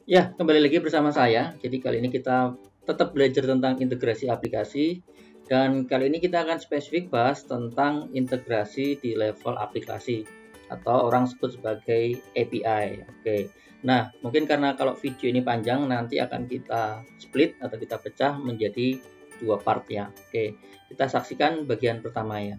Ya, kembali lagi bersama saya. Jadi kali ini kita tetap belajar tentang integrasi aplikasi dan kali ini kita akan spesifik bahas tentang integrasi di level aplikasi atau orang sebut sebagai API. Oke. Nah, mungkin karena kalau video ini panjang nanti akan kita split atau kita pecah menjadi dua part ya. Oke. Kita saksikan bagian pertama ya.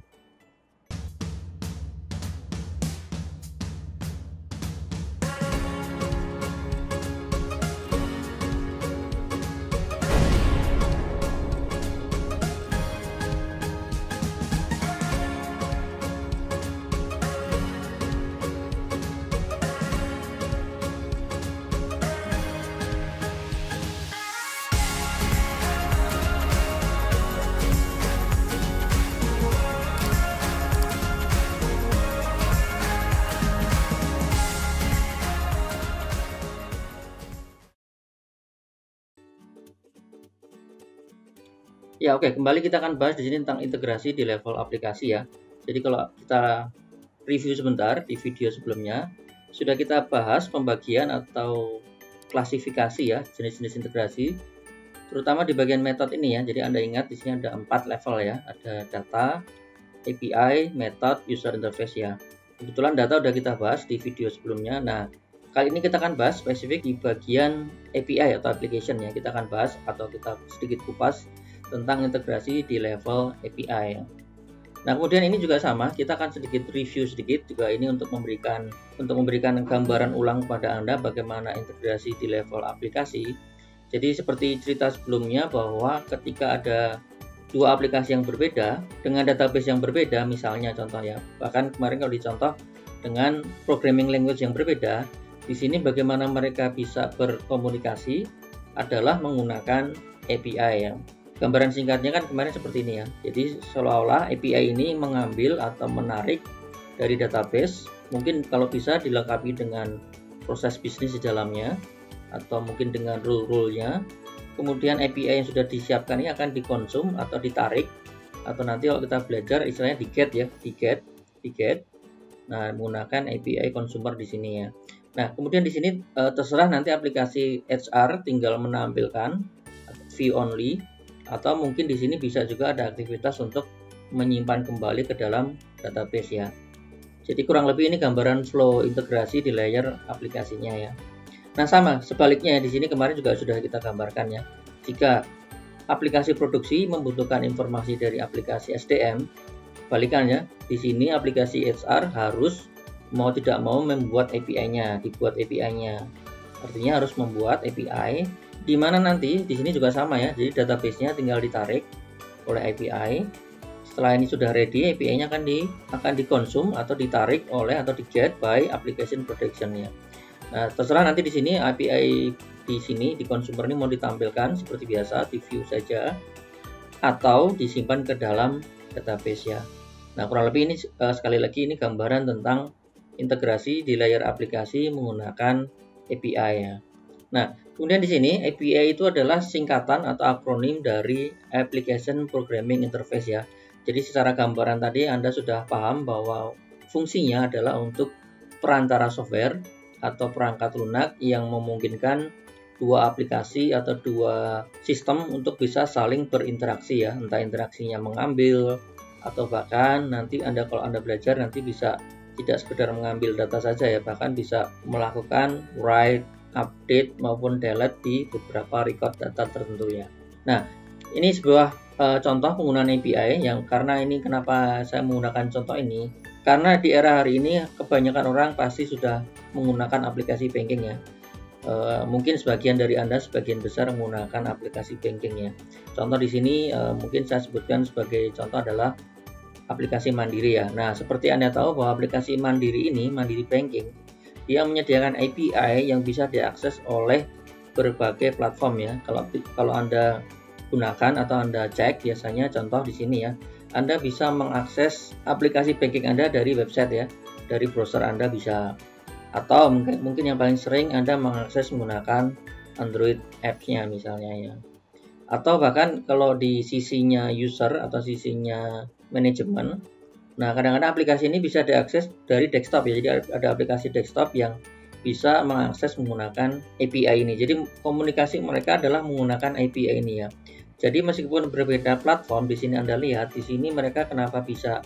Ya, oke, kembali kita akan bahas di sini tentang integrasi di level aplikasi ya. Jadi kalau kita review sebentar di video sebelumnya, sudah kita bahas pembagian atau klasifikasi ya, jenis-jenis integrasi, terutama di bagian metode ini ya. Jadi Anda ingat di sini ada 4 level ya, ada data, API, method, user interface ya. Kebetulan data udah kita bahas di video sebelumnya. Nah, kali ini kita akan bahas spesifik di bagian API atau application ya. Kita akan bahas atau kita sedikit kupas tentang integrasi di level API. Nah, kemudian ini juga sama, kita akan sedikit review sedikit juga ini untuk memberikan gambaran ulang kepada Anda bagaimana integrasi di level aplikasi. Jadi seperti cerita sebelumnya bahwa ketika ada dua aplikasi yang berbeda dengan database yang berbeda, misalnya contoh ya, bahkan kemarin kalau dicontoh dengan programming language yang berbeda, di sini bagaimana mereka bisa berkomunikasi adalah menggunakan API ya. Gambaran singkatnya kan kemarin seperti ini ya. Jadi seolah-olah API ini mengambil atau menarik dari database, mungkin kalau bisa dilengkapi dengan proses bisnis di dalamnya atau mungkin dengan rule-rule-nya. Kemudian API yang sudah disiapkan ini akan dikonsum atau ditarik atau nanti kalau kita belajar istilahnya di-get ya, di-get. Nah, menggunakan API consumer di sini ya. Nah, kemudian di sini terserah nanti aplikasi HR tinggal menampilkan view only atau mungkin di sini bisa juga ada aktivitas untuk menyimpan kembali ke dalam database ya. Jadi kurang lebih ini gambaran flow integrasi di layer aplikasinya ya. Nah, sama sebaliknya di sini kemarin juga sudah kita gambarkan ya. Jika aplikasi produksi membutuhkan informasi dari aplikasi SDM, balikannya di sini aplikasi HR harus mau tidak mau membuat API-nya, dibuat API-nya. Artinya harus membuat API di mana nanti di sini juga sama ya. Jadi database-nya tinggal ditarik oleh API. Setelah ini sudah ready, API-nya akan dikonsum atau ditarik oleh atau di-get by application production-nya. Nah, terserah nanti di sini API di sini di consumer ini mau ditampilkan seperti biasa di view saja atau disimpan ke dalam database ya. Nah, kurang lebih ini sekali lagi ini gambaran tentang integrasi di layer aplikasi menggunakan API ya. Nah, kemudian di sini API itu adalah singkatan atau akronim dari Application Programming Interface ya. Jadi secara gambaran tadi Anda sudah paham bahwa fungsinya adalah untuk perantara software atau perangkat lunak yang memungkinkan dua aplikasi atau dua sistem untuk bisa saling berinteraksi ya. Entah interaksinya mengambil atau bahkan nanti kalau Anda belajar nanti bisa tidak sekedar mengambil data saja ya, bahkan bisa melakukan write, update maupun delete di beberapa record data tertentu ya. Nah, ini sebuah contoh penggunaan API yang karena ini kenapa saya menggunakan contoh ini, karena di era hari ini kebanyakan orang pasti sudah menggunakan aplikasi banking ya. Mungkin sebagian dari Anda sebagian besar menggunakan aplikasi banking ya. Contoh di sini mungkin saya sebutkan sebagai contoh adalah aplikasi Mandiri ya. Nah, seperti Anda tahu bahwa aplikasi Mandiri ini, Mandiri Banking, dia menyediakan API yang bisa diakses oleh berbagai platform ya. Kalau Anda gunakan atau Anda cek biasanya contoh di sini ya, Anda bisa mengakses aplikasi banking Anda dari website ya, dari browser Anda bisa, atau mungkin yang paling sering Anda mengakses menggunakan Android apps-nya misalnya ya. Atau bahkan kalau di sisinya user atau sisinya manajemen, nah kadang-kadang aplikasi ini bisa diakses dari desktop ya. Jadi ada aplikasi desktop yang bisa mengakses menggunakan API ini. Jadi komunikasi mereka adalah menggunakan API ini ya. Jadi meskipun berbeda platform, di sini Anda lihat di sini mereka kenapa bisa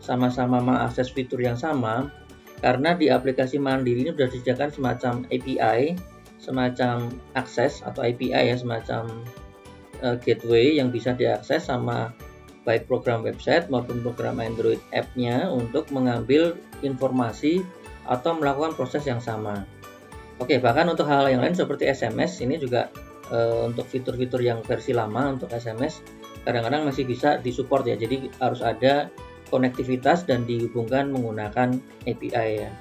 sama-sama mengakses fitur yang sama, karena di aplikasi Mandiri ini sudah disediakan semacam API, semacam akses atau API ya, semacam gateway yang bisa diakses sama baik program website maupun program Android app-nya untuk mengambil informasi atau melakukan proses yang sama. Oke, bahkan untuk hal yang lain seperti SMS ini juga untuk fitur-fitur yang versi lama untuk SMS kadang-kadang masih bisa disupport ya. Jadi harus ada konektivitas dan dihubungkan menggunakan API ya.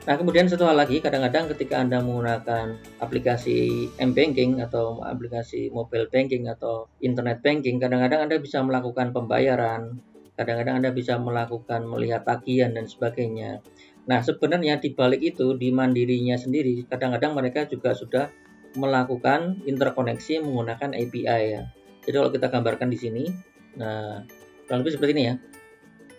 Nah, kemudian satu hal lagi, kadang-kadang ketika Anda menggunakan aplikasi M-Banking atau aplikasi mobile banking atau internet banking, kadang-kadang Anda bisa melakukan pembayaran, kadang-kadang Anda bisa melakukan melihat tagihan dan sebagainya. Nah, sebenarnya di balik itu, di Mandirinya sendiri, kadang-kadang mereka juga sudah melakukan interkoneksi menggunakan API ya. Jadi kalau kita gambarkan di sini, nah kurang lebih seperti ini ya.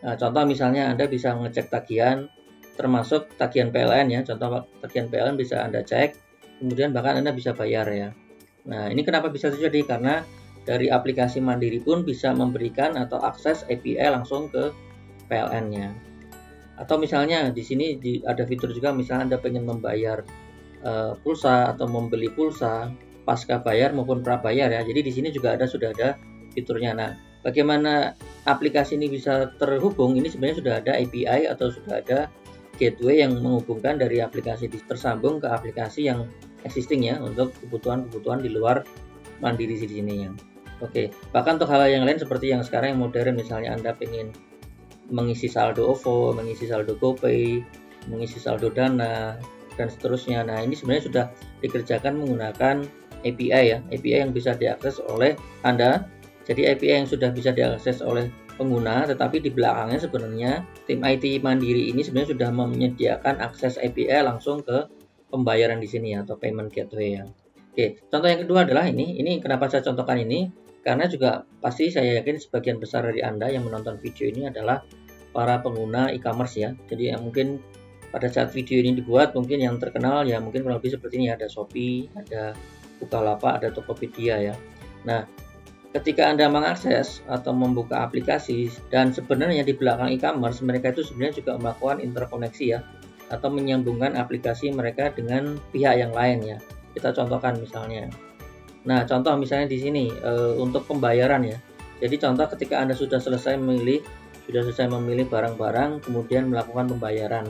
Nah, contoh misalnya Anda bisa mengecek tagihan, termasuk tagihan PLN ya. Contoh tagihan PLN bisa Anda cek, kemudian bahkan Anda bisa bayar ya. Nah, ini kenapa bisa terjadi? Karena dari aplikasi Mandiri pun bisa memberikan atau akses API langsung ke PLN-nya. Atau misalnya di sini ada fitur juga, misalnya Anda pengen membayar pulsa atau membeli pulsa pasca bayar maupun prabayar ya. Jadi di sini juga sudah ada fiturnya. Nah, bagaimana aplikasi ini bisa terhubung? Ini sebenarnya sudah ada API atau sudah ada gateway yang menghubungkan dari aplikasi tersambung ke aplikasi yang existing ya, untuk kebutuhan-kebutuhan di luar Mandiri di sini ya. Oke, bahkan untuk hal yang lain seperti yang sekarang yang modern, misalnya Anda pengen mengisi saldo OVO, mengisi saldo GoPay, mengisi saldo Dana, dan seterusnya. Nah, ini sebenarnya sudah dikerjakan menggunakan API ya, API yang bisa diakses oleh Anda. Jadi API yang sudah bisa diakses oleh pengguna, tetapi di belakangnya sebenarnya tim IT Mandiri ini sebenarnya sudah menyediakan akses API langsung ke pembayaran di sini ya, atau payment gateway ya. Oke, contoh yang kedua adalah ini kenapa saya contohkan ini? Karena juga pasti saya yakin sebagian besar dari Anda yang menonton video ini adalah para pengguna e-commerce ya. Jadi yang mungkin pada saat video ini dibuat, mungkin yang terkenal ya mungkin kurang lebih seperti ini, ada Shopee, ada Bukalapak, ada Tokopedia ya. Nah, ketika Anda mengakses atau membuka aplikasi, dan sebenarnya di belakang e-commerce mereka itu sebenarnya juga melakukan interkoneksi ya, atau menyambungkan aplikasi mereka dengan pihak yang lain ya. Kita contohkan misalnya. Nah, contoh misalnya di sini untuk pembayaran ya. Jadi contoh ketika Anda sudah selesai memilih barang-barang, kemudian melakukan pembayaran.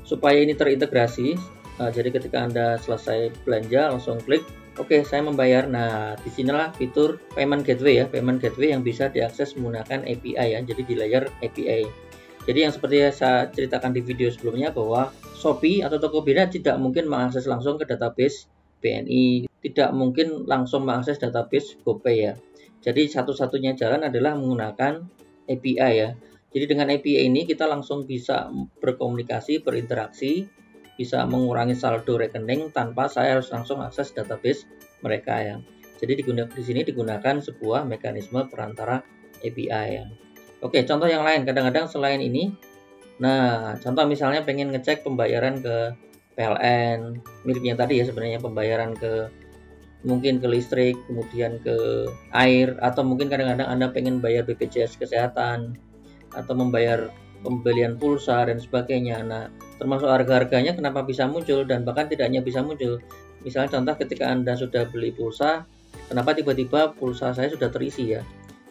Supaya ini terintegrasi, jadi ketika Anda selesai belanja langsung klik, oke, saya membayar. Nah, disinilah fitur payment gateway ya, payment gateway yang bisa diakses menggunakan API ya, jadi di layer API. Jadi yang seperti saya ceritakan di video sebelumnya, bahwa Shopee atau Tokopedia tidak mungkin mengakses langsung ke database BNI, tidak mungkin langsung mengakses database GoPay ya. Jadi satu-satunya jalan adalah menggunakan API ya. Jadi dengan API ini kita langsung bisa berkomunikasi, berinteraksi, bisa mengurangi saldo rekening tanpa saya harus langsung akses database mereka ya. Jadi di sini digunakan sebuah mekanisme perantara API ya. Oke, contoh yang lain, kadang-kadang selain ini, nah contoh misalnya pengen ngecek pembayaran ke PLN, miripnya tadi ya sebenarnya, pembayaran ke mungkin ke listrik, kemudian ke air, atau mungkin kadang-kadang Anda pengen bayar BPJS Kesehatan, atau membayar pembelian pulsa dan sebagainya. Nah, termasuk harga-harganya kenapa bisa muncul, dan bahkan tidak hanya bisa muncul. Misalnya contoh ketika Anda sudah beli pulsa, kenapa tiba-tiba pulsa saya sudah terisi ya.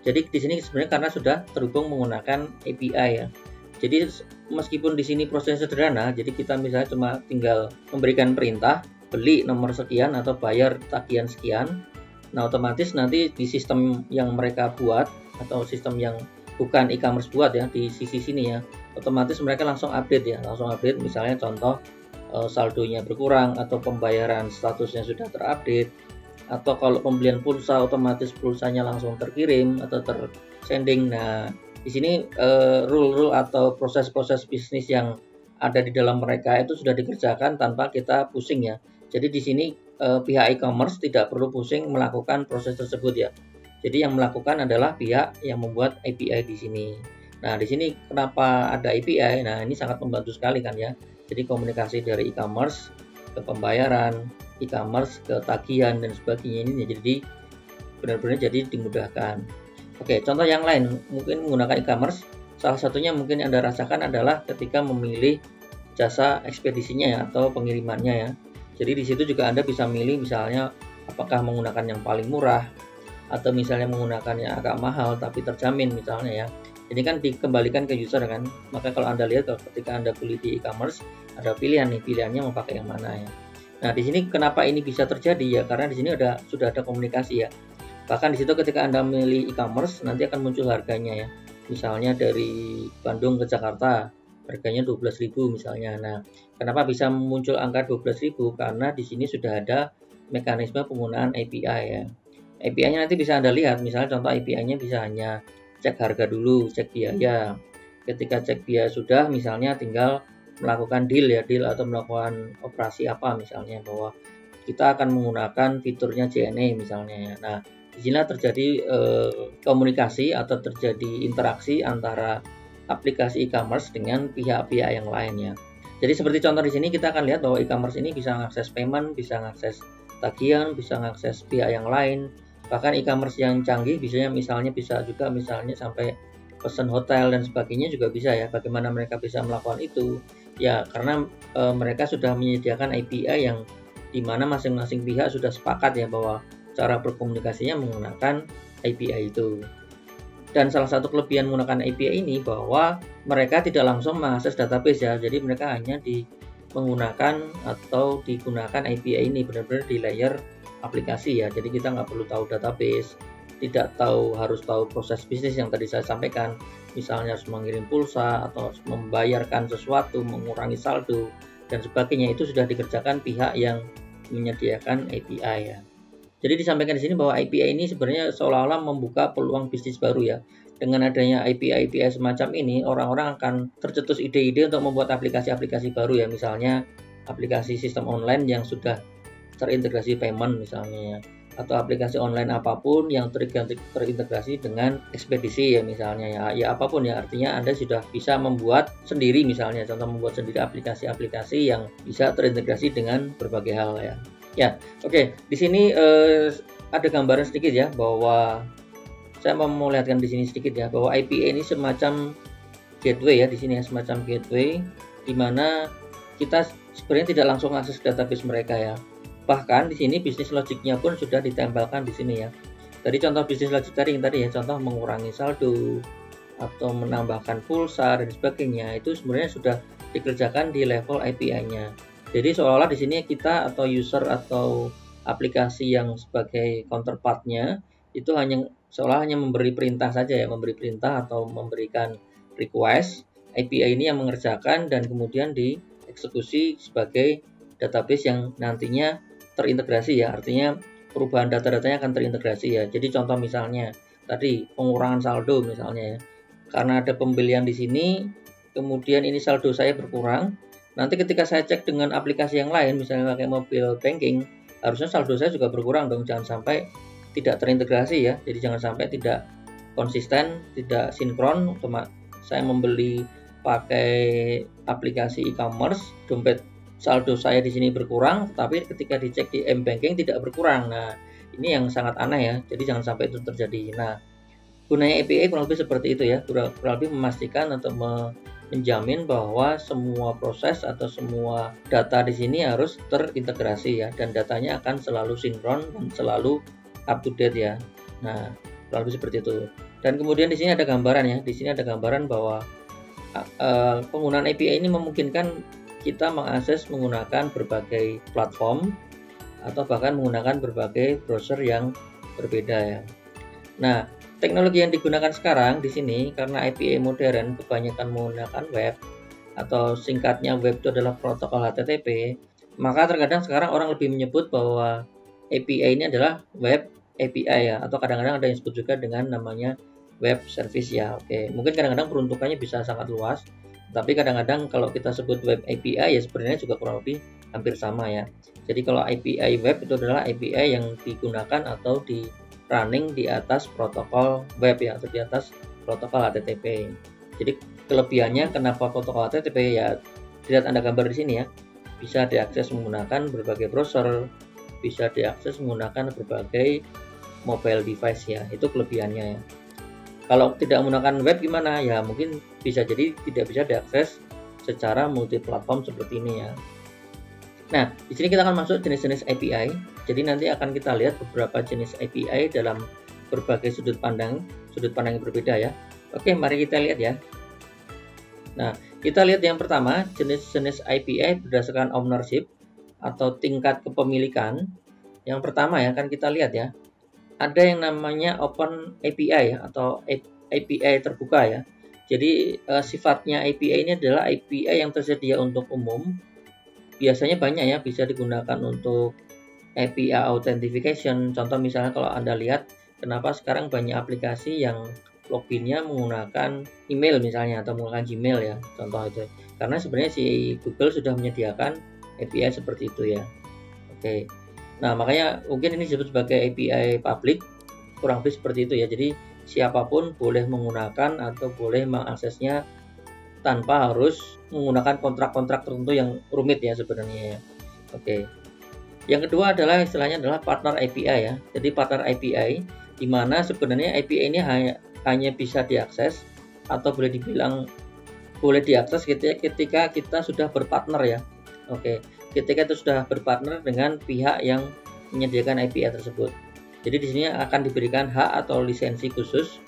Jadi di sini sebenarnya karena sudah terhubung menggunakan API ya. Jadi meskipun di sini prosesnya sederhana, jadi kita misalnya cuma tinggal memberikan perintah beli nomor sekian atau bayar tagihan sekian. Nah, otomatis nanti di sistem yang mereka buat atau sistem yang bukan e-commerce buat ya, di sisi sini ya, otomatis mereka langsung update ya, misalnya contoh saldonya berkurang, atau pembayaran statusnya sudah terupdate, atau kalau pembelian pulsa otomatis pulsanya langsung terkirim atau tersending. Nah, di sini rule-rule atau proses-proses bisnis yang ada di dalam mereka itu sudah dikerjakan tanpa kita pusing ya. Jadi di sini pihak e-commerce tidak perlu pusing melakukan proses tersebut ya. Jadi yang melakukan adalah pihak yang membuat API di sini. Nah, di sini kenapa ada API? Nah, ini sangat membantu sekali kan ya. Jadi komunikasi dari e-commerce ke pembayaran, e-commerce, ke tagihan dan sebagainya. Ini jadi benar-benar jadi dimudahkan. Oke, contoh yang lain mungkin menggunakan e-commerce. Salah satunya mungkin yang Anda rasakan adalah ketika memilih jasa ekspedisinya ya, atau pengirimannya ya. Jadi di situ juga Anda bisa milih misalnya apakah menggunakan yang paling murah atau misalnya menggunakan yang agak mahal tapi terjamin misalnya ya. Ini kan dikembalikan ke user kan. Maka kalau Anda lihat ketika Anda beli di e-commerce ada pilihan nih, pilihannya mau pakai yang mana ya. Nah, di sini kenapa ini bisa terjadi ya? Karena di sini sudah ada komunikasi ya. Bahkan di situ ketika Anda memilih e-commerce nanti akan muncul harganya ya. Misalnya dari Bandung ke Jakarta harganya 12.000 misalnya. Nah, kenapa bisa muncul angka 12.000? Karena di sini sudah ada mekanisme penggunaan API ya. API-nya nanti bisa Anda lihat, misalnya contoh API-nya bisa hanya cek harga dulu, cek biaya. Ketika cek biaya sudah, misalnya tinggal melakukan deal atau melakukan operasi apa misalnya, bahwa kita akan menggunakan fiturnya JNE misalnya ya. Nah, di sini terjadi komunikasi atau terjadi interaksi antara aplikasi e-commerce dengan pihak-pihak yang lainnya. Jadi seperti contoh di sini kita akan lihat bahwa e-commerce ini bisa mengakses payment, bisa mengakses tagihan, bisa mengakses pihak yang lain. Bahkan e-commerce yang canggih misalnya bisa juga misalnya sampai pesan hotel dan sebagainya juga bisa ya. Bagaimana mereka bisa melakukan itu? Ya karena mereka sudah menyediakan API yang dimana masing-masing pihak sudah sepakat ya bahwa cara berkomunikasinya menggunakan API itu. Dan salah satu kelebihan menggunakan API ini bahwa mereka tidak langsung mengakses database ya. Jadi mereka hanya menggunakan atau digunakan API ini benar-benar di layer aplikasi ya. Jadi kita nggak perlu tahu database, harus tahu proses bisnis yang tadi saya sampaikan. Misalnya harus mengirim pulsa atau harus membayarkan sesuatu, mengurangi saldo dan sebagainya, itu sudah dikerjakan pihak yang menyediakan API ya. Jadi disampaikan di sini bahwa API ini sebenarnya seolah-olah membuka peluang bisnis baru ya. Dengan adanya API semacam ini, orang-orang akan tercetus ide-ide untuk membuat aplikasi-aplikasi baru ya. Misalnya aplikasi sistem online yang sudah terintegrasi payment misalnya ya. Atau aplikasi online apapun yang terintegrasi dengan ekspedisi ya misalnya ya. Ya apapun ya, artinya Anda sudah bisa membuat sendiri misalnya. Contoh membuat sendiri aplikasi-aplikasi yang bisa terintegrasi dengan berbagai hal ya. Ya, oke. Di sini ada gambaran sedikit ya bahwa saya mau melihatkan di sini sedikit ya bahwa API ini semacam gateway ya di sini ya, semacam gateway di mana kita sebenarnya tidak langsung akses database mereka ya. Bahkan di sini bisnis logiknya pun sudah ditempelkan di sini ya. Tadi contoh bisnis logik tadi ya, contoh mengurangi saldo atau menambahkan pulsa dan sebagainya, itu sebenarnya sudah dikerjakan di level API-nya. Jadi seolah-olah di sini kita atau user atau aplikasi yang sebagai counterpart-nya itu hanya memberi perintah saja ya, memberi perintah atau memberikan request. API ini yang mengerjakan dan kemudian dieksekusi sebagai database yang nantinya terintegrasi ya, artinya perubahan data-datanya akan terintegrasi ya. Jadi contoh misalnya tadi pengurangan saldo misalnya ya, karena ada pembelian di sini, kemudian ini saldo saya berkurang. Nanti ketika saya cek dengan aplikasi yang lain, misalnya pakai mobile banking, harusnya saldo saya juga berkurang dong. Jangan sampai tidak terintegrasi ya. Jadi jangan sampai tidak konsisten, tidak sinkron. Saya membeli pakai aplikasi e-commerce, dompet saldo saya di sini berkurang, tapi ketika dicek di m-banking tidak berkurang. Nah, ini yang sangat aneh ya. Jadi jangan sampai itu terjadi. Nah, gunanya API kurang lebih seperti itu ya. Kurang lebih memastikan atau menjamin bahwa semua proses atau semua data di sini harus terintegrasi ya, dan datanya akan selalu sinkron dan selalu up to date ya. Nah, kurang lebih seperti itu. Dan kemudian di sini ada gambaran ya. Di sini ada gambaran bahwa penggunaan API ini memungkinkan kita mengakses menggunakan berbagai platform atau bahkan menggunakan berbagai browser yang berbeda ya. Nah, teknologi yang digunakan sekarang di sini karena API modern kebanyakan menggunakan web atau singkatnya web itu adalah protokol HTTP, maka terkadang sekarang orang lebih menyebut bahwa API ini adalah web API ya, atau kadang-kadang ada yang disebut juga dengan namanya web service ya. Oke, mungkin kadang-kadang peruntukannya bisa sangat luas, tapi kadang-kadang kalau kita sebut web API ya sebenarnya juga kurang lebih hampir sama ya. Jadi kalau API web itu adalah API yang digunakan atau running di atas protokol web ya, atau di atas protokol HTTP. Jadi kelebihannya kenapa protokol HTTP ya, lihat Anda gambar di sini ya. bisa diakses menggunakan berbagai browser, bisa diakses menggunakan berbagai mobile device ya. Itu kelebihannya ya. Kalau tidak menggunakan web gimana? Ya mungkin bisa jadi tidak bisa diakses secara multi platform seperti ini ya. Nah, di sini kita akan masuk jenis-jenis API. Jadi nanti akan kita lihat beberapa jenis API dalam berbagai sudut pandang yang berbeda ya. Oke, mari kita lihat ya. Nah, kita lihat yang pertama, jenis-jenis API berdasarkan ownership atau tingkat kepemilikan. Yang pertama ya, kan kita lihat ya. Ada yang namanya Open API ya, atau API terbuka ya. Jadi sifatnya API ini adalah API yang tersedia untuk umum. Biasanya banyak ya, bisa digunakan untuk API authentication. Contoh misalnya kalau Anda lihat kenapa sekarang banyak aplikasi yang loginnya menggunakan email misalnya atau menggunakan Gmail ya, contoh itu. Karena sebenarnya si Google sudah menyediakan API seperti itu ya. Oke. Nah, makanya mungkin ini disebut sebagai API public, kurang lebih seperti itu ya. Jadi siapapun boleh menggunakan atau boleh mengaksesnya tanpa harus menggunakan kontrak-kontrak tertentu yang rumit ya sebenarnya ya. Oke. Yang kedua adalah istilahnya adalah partner API ya. Jadi partner API di mana sebenarnya API ini hanya bisa diakses atau boleh dibilang boleh diakses ketika kita sudah berpartner ya. Oke. Ketika itu sudah berpartner dengan pihak yang menyediakan API tersebut. Jadi di sini akan diberikan hak atau lisensi khusus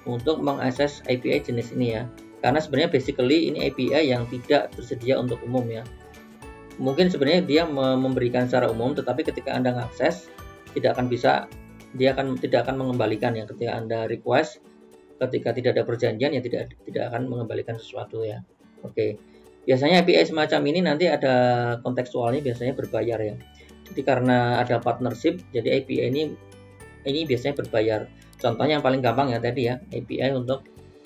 untuk mengakses API jenis ini ya. Karena sebenarnya basically ini API yang tidak tersedia untuk umum ya. Mungkin sebenarnya dia memberikan secara umum, tetapi ketika Anda mengakses tidak akan bisa, tidak akan mengembalikan ya. Ketika Anda request, ketika tidak ada perjanjian ya tidak akan mengembalikan sesuatu ya. Oke. Biasanya API semacam ini nanti ada kontekstualnya, biasanya berbayar ya. Jadi karena ada partnership, jadi API ini biasanya berbayar. Contohnya yang paling gampang ya tadi ya, API untuk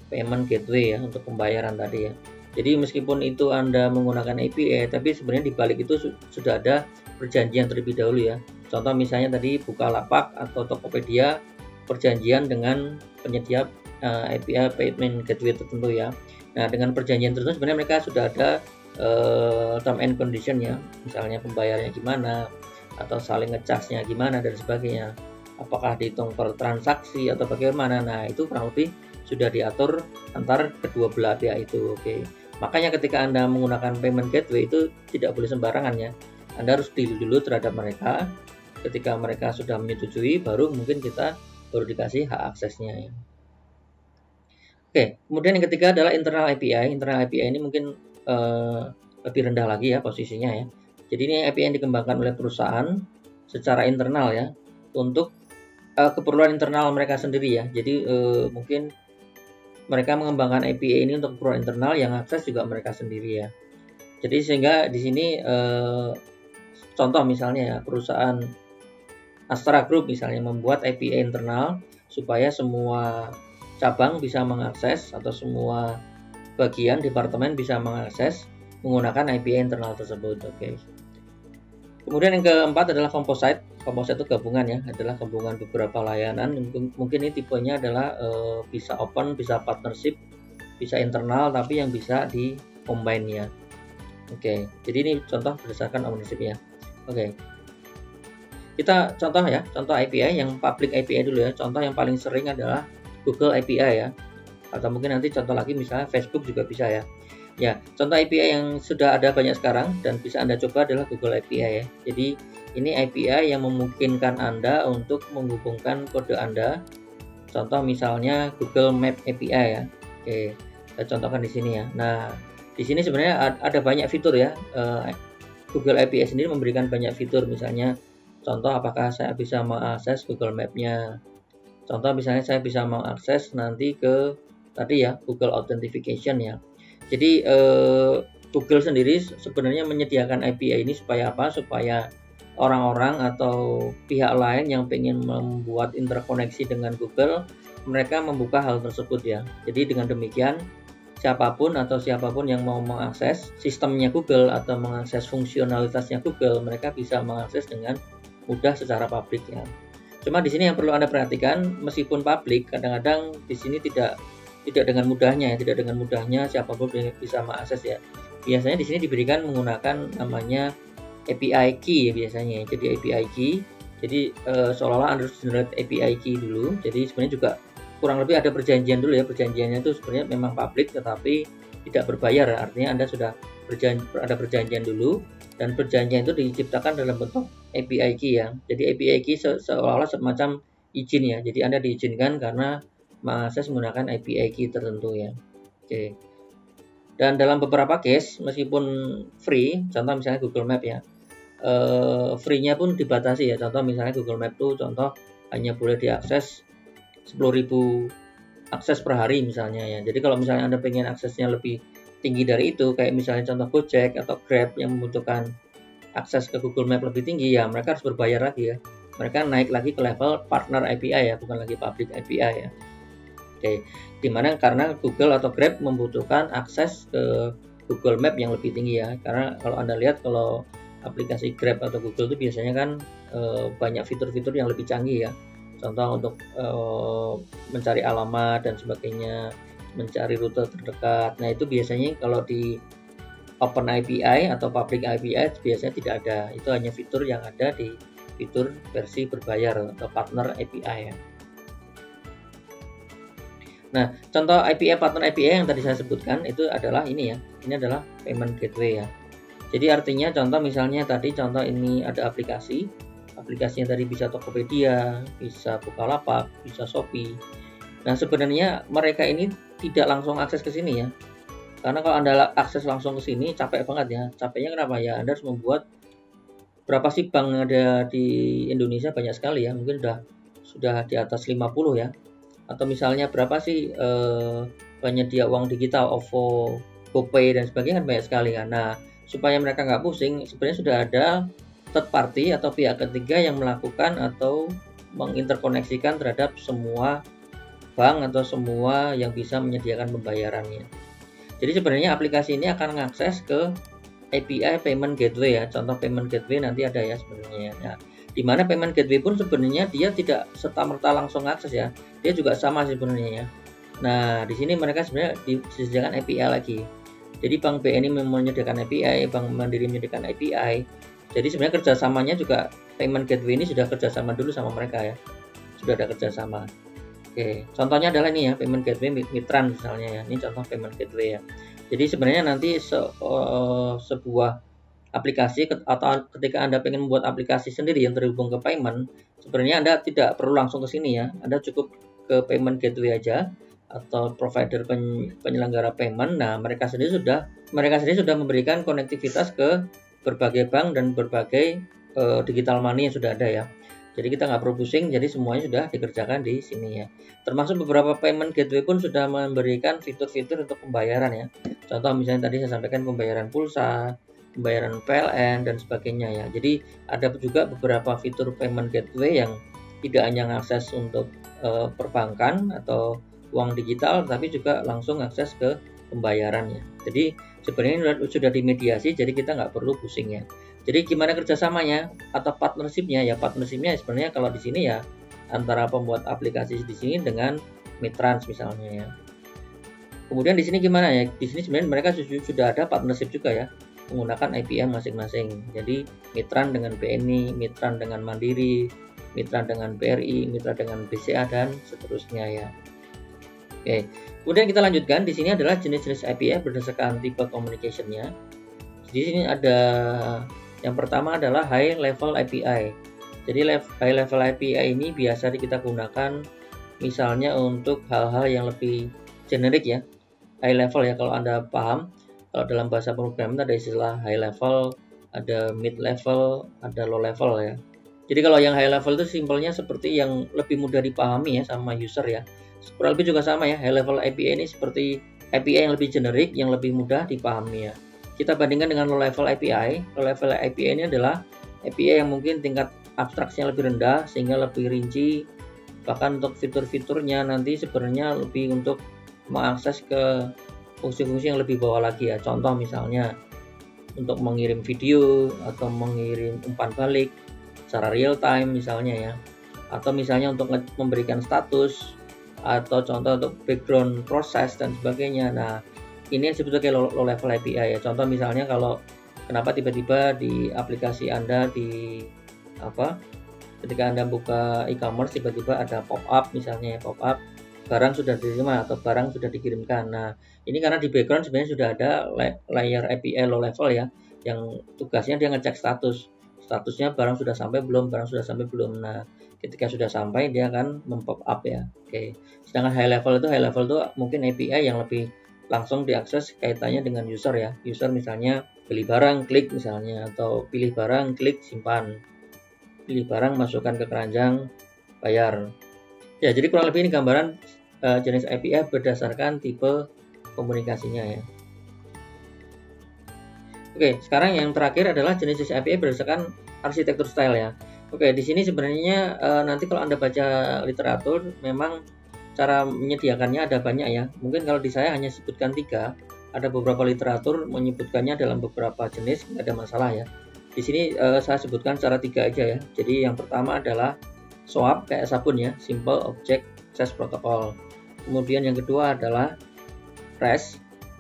payment gateway ya, untuk pembayaran tadi ya. Jadi meskipun itu Anda menggunakan API, tapi sebenarnya di balik itu sudah ada perjanjian terlebih dahulu ya. Contoh misalnya tadi Bukalapak atau Tokopedia perjanjian dengan penyedia API payment gateway tertentu ya. Nah, dengan perjanjian tertentu sebenarnya mereka sudah ada term and condition ya. Misalnya pembayarannya gimana, atau saling ngecasnya gimana dan sebagainya. Apakah dihitung per transaksi atau bagaimana. Nah, itu kurang lebih sudah diatur antar kedua belah pihak itu. Oke. Makanya ketika Anda menggunakan payment gateway itu tidak boleh sembarangan ya. Anda harus deal dulu terhadap mereka. Ketika mereka sudah menyetujui, baru mungkin kita baru dikasih hak aksesnya ya. Oke, kemudian yang ketiga adalah internal API. Internal API ini mungkin lebih rendah lagi ya posisinya ya. Jadi ini API yang dikembangkan oleh perusahaan secara internal ya, untuk keperluan internal mereka sendiri ya. Jadi mungkin mereka mengembangkan API ini untuk keperluan internal, yang akses juga mereka sendiri ya. Jadi sehingga di sini contoh misalnya ya, perusahaan Astra Group misalnya membuat API internal supaya semua cabang bisa mengakses atau semua bagian departemen bisa mengakses menggunakan API internal tersebut. Oke. Kemudian yang keempat adalah composite. Composite itu gabungan ya, adalah gabungan beberapa layanan. Mungkin ini tipenya adalah bisa open, bisa partnership, bisa internal, tapi yang bisa di combine ya. Oke, jadi ini contoh berdasarkan ownership ya. Oke, kita contoh ya, contoh API yang public API dulu ya. Contoh yang paling sering adalah Google API ya, atau mungkin nanti contoh lagi misalnya Facebook juga bisa ya. Ya, contoh API yang sudah ada banyak sekarang dan bisa Anda coba adalah Google API ya. Jadi ini API yang memungkinkan Anda untuk menghubungkan kode Anda. Contoh misalnya Google Map API ya. Oke, saya contohkan di sini ya. Nah, di sini sebenarnya ada banyak fitur ya. Google API sendiri memberikan banyak fitur, misalnya contoh apakah saya bisa mengakses Google Map-nya. Contoh misalnya saya bisa mengakses nanti ke tadi ya Google Authentication ya. Jadi Google sendiri sebenarnya menyediakan API ini supaya apa? Supaya orang-orang atau pihak lain yang ingin membuat interkoneksi dengan Google, mereka membuka hal tersebut ya. Jadi dengan demikian siapapun yang mau mengakses sistemnya Google atau mengakses fungsionalitasnya Google, mereka bisa mengakses dengan mudah secara publik ya. Cuma di sini yang perlu Anda perhatikan, meskipun publik, kadang-kadang di sini tidak dengan mudahnya siapapun bisa mengakses ya. biasanya di sini diberikan menggunakan namanya API key ya biasanya. Jadi API key, jadi seolah-olah Anda harus generate API key dulu. Jadi sebenarnya juga kurang lebih ada perjanjian dulu ya. Perjanjiannya itu sebenarnya memang publik tetapi tidak berbayar. Artinya Anda sudah ada perjanjian dulu, dan perjanjian itu diciptakan dalam bentuk API key ya. Jadi API key seolah-olah semacam izin ya. Jadi Anda diizinkan karena mengakses menggunakan API key tertentu ya. Oke. Dan dalam beberapa case, meskipun free, contoh misalnya Google Map ya, free-nya pun dibatasi ya. Contoh misalnya Google Map itu contoh hanya boleh diakses 10.000 akses per hari misalnya ya. Jadi kalau misalnya Anda pengen aksesnya lebih tinggi dari itu, kayak misalnya contoh Gojek atau Grab yang membutuhkan akses ke Google Map lebih tinggi ya, mereka harus berbayar lagi ya. Mereka naik lagi ke level partner API ya, bukan lagi public API ya. Oke, dimana karena Google atau Grab membutuhkan akses ke Google Map yang lebih tinggi ya. Karena kalau Anda lihat kalau aplikasi Grab atau Google itu biasanya kan banyak fitur-fitur yang lebih canggih ya. Contoh untuk mencari alamat dan sebagainya, mencari rute terdekat. Nah itu biasanya kalau di Open API atau Public API biasanya tidak ada. Itu hanya fitur yang ada di fitur versi berbayar atau partner API ya. Nah, contoh API partner API yang tadi saya sebutkan itu adalah ini ya. Ini adalah payment gateway ya. Jadi artinya contoh misalnya tadi contoh ini ada aplikasinya tadi bisa Tokopedia, bisa Bukalapak, bisa Shopee. Nah, sebenarnya mereka ini tidak langsung akses ke sini ya. Karena kalau Anda akses langsung ke sini capek banget ya. Capeknya kenapa ya? Anda harus membuat berapa sih bank ada di Indonesia, banyak sekali ya. Mungkin sudah di atas 50 ya. Atau misalnya berapa sih penyedia uang digital, OVO, GoPay dan sebagainya kan banyak sekali kan. Nah, supaya mereka nggak pusing, sebenarnya sudah ada third party atau pihak ketiga yang melakukan atau menginterkoneksikan terhadap semua bank atau semua yang bisa menyediakan pembayarannya. Jadi sebenarnya aplikasi ini akan mengakses ke API payment gateway ya. Contoh payment gateway nanti ada ya sebenarnya. Nah, di mana payment gateway pun sebenarnya dia tidak serta-merta langsung akses ya. Dia juga sama sebenarnya ya. Nah, di sini mereka sebenarnya disediakan API lagi. Jadi Bank BNI menyediakan API, Bank Mandiri menyediakan API. Jadi sebenarnya kerjasamanya juga payment gateway ini sudah kerjasama dulu sama mereka ya. Sudah ada kerjasama. Oke, contohnya adalah ini ya, payment gateway Mitran misalnya ya. Ini contoh payment gateway ya. Jadi sebenarnya nanti sebuah aplikasi atau ketika Anda pengen membuat aplikasi sendiri yang terhubung ke payment, sebenarnya Anda tidak perlu langsung ke sini ya. Anda cukup ke payment gateway aja atau provider penyelenggara payment. Nah, mereka sendiri sudah memberikan konektivitas ke berbagai bank dan berbagai digital money yang sudah ada ya. Jadi kita nggak perlu pusing, jadi semuanya sudah dikerjakan di sini ya. Termasuk beberapa payment gateway pun sudah memberikan fitur-fitur untuk pembayaran ya. Contoh misalnya tadi saya sampaikan pembayaran pulsa, pembayaran PLN dan sebagainya ya. Jadi ada juga beberapa fitur payment gateway yang tidak hanya mengakses untuk perbankan atau uang digital, tapi juga langsung akses ke pembayarannya. Jadi sebenarnya sudah dimediasi, jadi kita nggak perlu pusing ya. Jadi gimana kerjasamanya atau partnershipnya ya? Partnershipnya sebenarnya kalau di sini ya antara pembuat aplikasi di sini dengan Mitrans misalnya ya. Kemudian di sini gimana ya? Di sini sebenarnya mereka sudah ada partnership juga ya, menggunakan API masing-masing. Jadi Mitran dengan BNI, Mitran dengan Mandiri, Mitran dengan BRI, Mitra dengan BCA dan seterusnya ya. Oke, kemudian kita lanjutkan. Di sini adalah jenis-jenis API berdasarkan tipe communication-nya. Di sini ada yang pertama adalah high level API. Jadi high level API ini biasa kita gunakan misalnya untuk hal-hal yang lebih generik ya. High level ya, kalau Anda paham, kalau dalam bahasa pemrograman ada istilah high level, ada mid level, ada low level ya. Jadi kalau yang high level itu simpelnya seperti yang lebih mudah dipahami ya sama user ya. Kurang lebih juga sama ya, high level API ini seperti API yang lebih generik, yang lebih mudah dipahami ya. Kita bandingkan dengan low level API. Low level API ini adalah API yang mungkin tingkat abstraksinya lebih rendah sehingga lebih rinci. Bahkan untuk fitur-fiturnya nanti sebenarnya lebih untuk mengakses ke fungsi-fungsi yang lebih bawah lagi ya. Contoh misalnya untuk mengirim video atau mengirim umpan balik secara real time misalnya ya. Atau misalnya untuk memberikan status atau contoh untuk background proses dan sebagainya. Nah, ini sebetulnya kayak low level API ya. Contoh misalnya kalau kenapa tiba-tiba di aplikasi Anda ketika Anda buka e-commerce tiba-tiba ada pop-up misalnya, pop-up barang sudah diterima atau barang sudah dikirimkan. Nah, ini karena di background sebenarnya sudah ada layer API low level ya, yang tugasnya dia ngecek statusnya barang sudah sampai belum, barang sudah sampai belum. Nah, ketika sudah sampai dia akan mem-pop up ya. Oke. Sedangkan high level itu mungkin API yang lebih langsung diakses kaitannya dengan user ya. User misalnya beli barang, klik misalnya, atau pilih barang, klik, simpan. Pilih barang, masukkan ke keranjang, bayar. Ya, jadi kurang lebih ini gambaran jenis API berdasarkan tipe komunikasinya ya. Oke, sekarang yang terakhir adalah jenis API berdasarkan arsitektur style ya. Oke, di sini sebenarnya nanti kalau Anda baca literatur, memang cara menyediakannya ada banyak ya. Mungkin kalau di saya hanya sebutkan 3, ada beberapa literatur menyebutkannya dalam beberapa jenis, nggak ada masalah ya. Di sini saya sebutkan secara 3 aja ya. Jadi yang pertama adalah SOAP kayak sabun ya, Simple Object Access Protocol. Kemudian yang kedua adalah REST,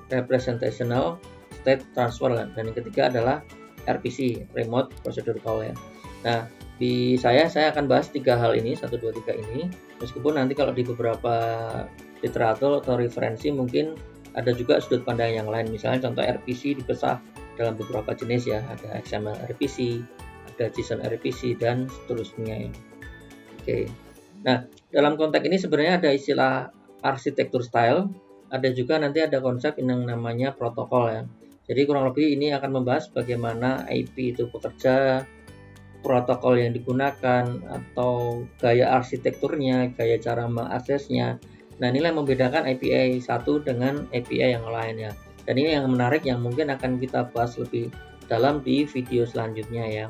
Representational State Transfer, dan yang ketiga adalah RPC, Remote Procedure Call ya. Nah, di saya akan bahas 3 hal ini, 1, 2, 3 ini. Meskipun nanti kalau di beberapa literatur atau referensi mungkin ada juga sudut pandang yang lain. Misalnya contoh RPC dipecah dalam beberapa jenis ya, ada XML RPC, ada JSON RPC, dan seterusnya ya. Oke. Nah, dalam konteks ini sebenarnya ada istilah arsitektur style, ada juga nanti ada konsep yang namanya protokol ya. Jadi kurang lebih ini akan membahas bagaimana IP itu bekerja, protokol yang digunakan, atau gaya arsitekturnya, gaya cara mengaksesnya. Nah, inilah yang membedakan API satu dengan API yang lain ya. Dan ini yang menarik yang mungkin akan kita bahas lebih dalam di video selanjutnya ya.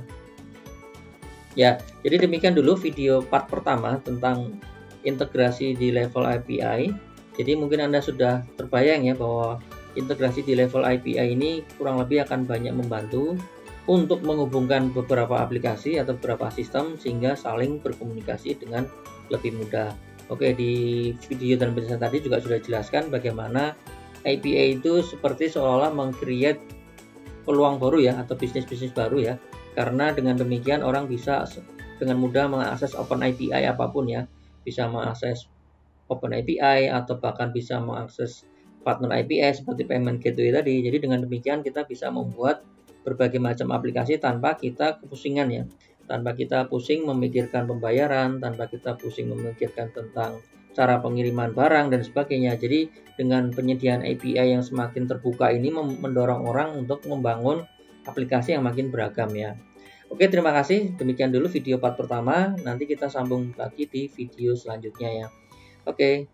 Ya, jadi demikian dulu video part pertama tentang integrasi di level API. Jadi mungkin Anda sudah terbayang ya bahwa integrasi di level API ini kurang lebih akan banyak membantu untuk menghubungkan beberapa aplikasi atau beberapa sistem sehingga saling berkomunikasi dengan lebih mudah. Oke, di video dan penjelasan tadi juga sudah dijelaskan bagaimana API itu seperti seolah-olah meng-create peluang baru ya, atau bisnis-bisnis baru ya. Karena dengan demikian orang bisa dengan mudah mengakses Open API apapun ya, bisa mengakses Open API atau bahkan bisa mengakses partner API seperti payment gateway tadi. Jadi dengan demikian kita bisa membuat berbagai macam aplikasi tanpa kita kepusingan ya, tanpa kita pusing memikirkan pembayaran, tanpa kita pusing memikirkan tentang cara pengiriman barang dan sebagainya. Jadi dengan penyediaan API yang semakin terbuka ini mendorong orang untuk membangun aplikasi yang makin beragam ya. Oke, terima kasih. Demikian dulu video part pertama. Nanti kita sambung lagi di video selanjutnya ya. Oke.